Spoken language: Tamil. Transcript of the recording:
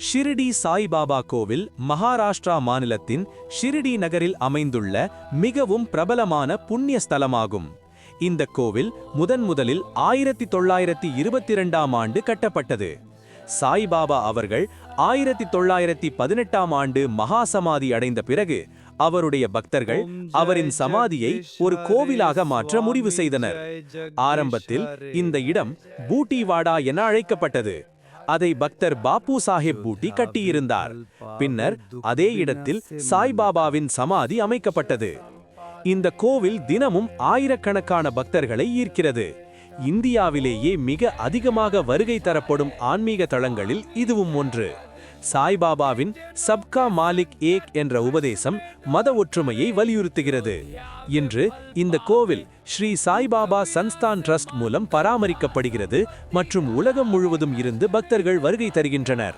ஷிரடி சாய்பாபா கோவில் மகாராஷ்டிரா மாநிலத்தின் ஷிரடி நகரில் அமைந்துள்ள மிகவும் பிரபலமான புண்ணிய ஸ்தலமாகும். இந்த கோவில் முதலில் 1922ஆம் ஆண்டு கட்டப்பட்டது. சாய்பாபா அவர்கள் 1918ஆம் ஆண்டு மகாசமாதி அடைந்த பிறகு அவருடைய பக்தர்கள் அவரின் சமாதியை ஒரு கோவிலாக மாற்ற முடிவு செய்தனர். ஆரம்பத்தில் இந்த இடம் பூட்டிவாடா என அழைக்கப்பட்டது. அதை பக்தர் பாபு சாஹேப் பூட்டி கட்டியிருந்தார். பின்னர் அதே இடத்தில் சாய்பாபாவின் சமாதி அமைக்கப்பட்டது. இந்த கோவில் தினமும் ஆயிரக்கணக்கான பக்தர்களை ஈர்க்கிறது. இந்தியாவிலேயே மிக அதிகமாக வருகை தரப்படும் ஆன்மீக தலங்களில் இதுவும் ஒன்று. சாய்பாபாவின் சப்கா மாலிக் ஏக் என்ற உபதேசம் மத ஒற்றுமையை வலியுறுத்துகிறது. இன்று இந்த கோவில் ஸ்ரீ சாய்பாபா சன்ஸ்தான் ட்ரஸ்ட் மூலம் பராமரிக்கப்படுகிறது மற்றும் உலகம் முழுவதும் இருந்து பக்தர்கள் வருகை தருகின்றனர்.